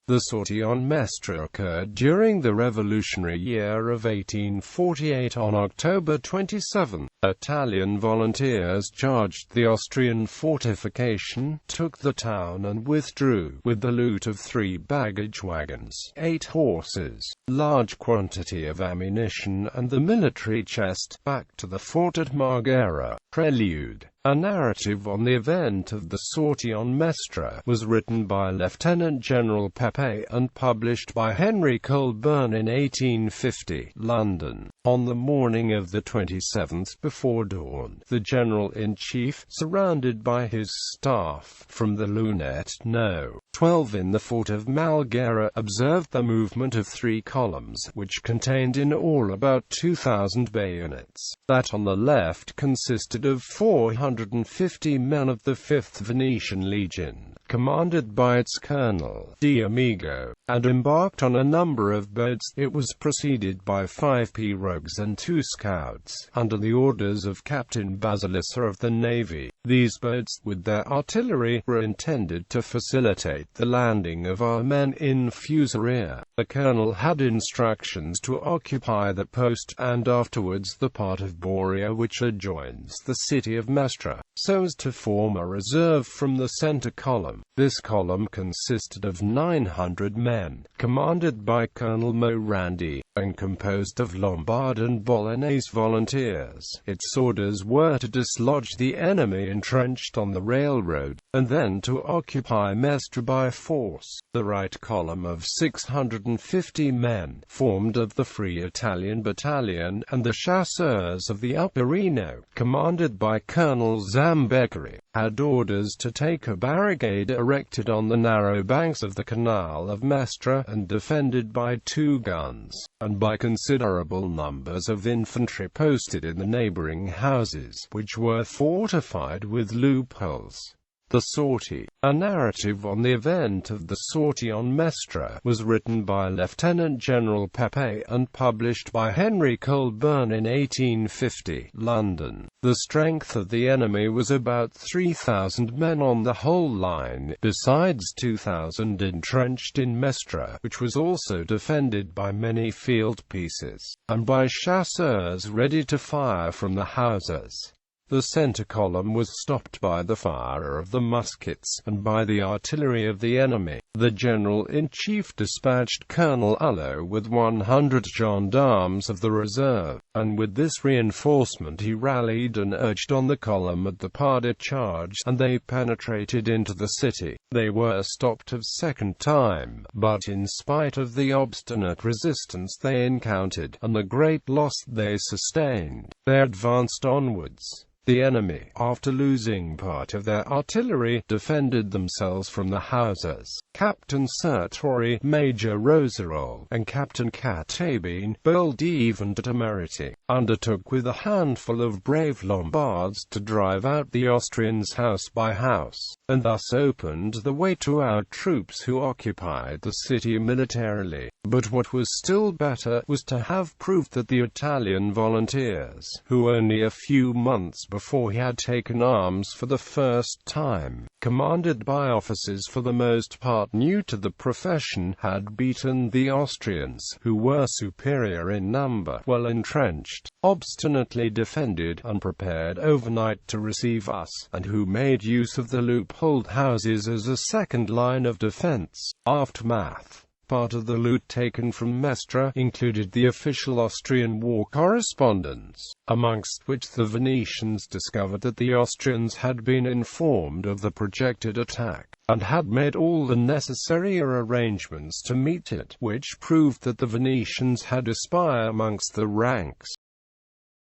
The sortie on Mestre occurred during the revolutionary year of 1848 on October 27. Italian volunteers charged the Austrian fortification, took the town and withdrew, with the loot of 3 baggage wagons, 8 horses, large quantity of ammunition and the military chest, back to the fort at Marghera. Prelude. A narrative on the event of the sortie on Mestre was written by Lieutenant General Pepe and published by Henry Colburn in 1850, London. On the morning of the 27th before dawn, the General-in-Chief, surrounded by his staff, from the lunette No. 12 in the fort of Marghera, observed the movement of 3 columns, which contained in all about 2,000 bayonets. That on the left consisted of 450 men of the 5th Venetian Legion, commanded by its colonel, D'Amigo, and embarked on a number of boats. It was preceded by 5 pirogues and 2 scouts, under the orders of Captain Basilissa of the Navy. These boats, with their artillery, were intended to facilitate the landing of our men in Fusaria. The colonel had instructions to occupy the post, and afterwards the part of Boria which adjoins the city of Mestre, so as to form a reserve from the center column. This column consisted of 900 men, commanded by Colonel Morandi, and composed of Lombard and Bolognese volunteers. Its orders were to dislodge the enemy entrenched on the railroad, and then to occupy Mestre by force. The right column of 650 men, formed of the Free Italian Battalion and the chasseurs of the Upper Reno, commanded by Colonel Zambecari, had orders to take a barricade erected on the narrow banks of the Canal of Mestre and defended by 2 guns, and by considerable numbers of infantry posted in the neighboring houses, which were fortified with loopholes. The sortie. A narrative on the event of the sortie on Mestre was written by Lieutenant General Pepe and published by Henry Colburn in 1850, London. The strength of the enemy was about 3,000 men on the whole line, besides 2,000 entrenched in Mestre, which was also defended by many field pieces, and by chasseurs ready to fire from the houses. The center column was stopped by the fire of the muskets, and by the artillery of the enemy. The General-in-Chief dispatched Colonel Ullo with 100 gendarmes of the reserve, and with this reinforcement he rallied and urged on the column at the part it charged, and they penetrated into the city. They were stopped a second time, but in spite of the obstinate resistance they encountered, and the great loss they sustained, they advanced onwards. The enemy, after losing part of their artillery, defended themselves from the houses. Captain Sertori, Major Roserol, and Captain Catabine, bold even to temerity, undertook with a handful of brave Lombards to drive out the Austrians house by house, and thus opened the way to our troops who occupied the city militarily. But what was still better was to have proof that the Italian volunteers, who only a few months before he had taken arms for the first time, commanded by officers for the most part new to the profession, had beaten the Austrians, who were superior in number, well entrenched, obstinately defended, and prepared overnight to receive us, and who made use of the loopholed houses as a second line of defense. Aftermath. Part of the loot taken from Mestre included the official Austrian war correspondence, amongst which the Venetians discovered that the Austrians had been informed of the projected attack, and had made all the necessary arrangements to meet it, which proved that the Venetians had a spy amongst the ranks.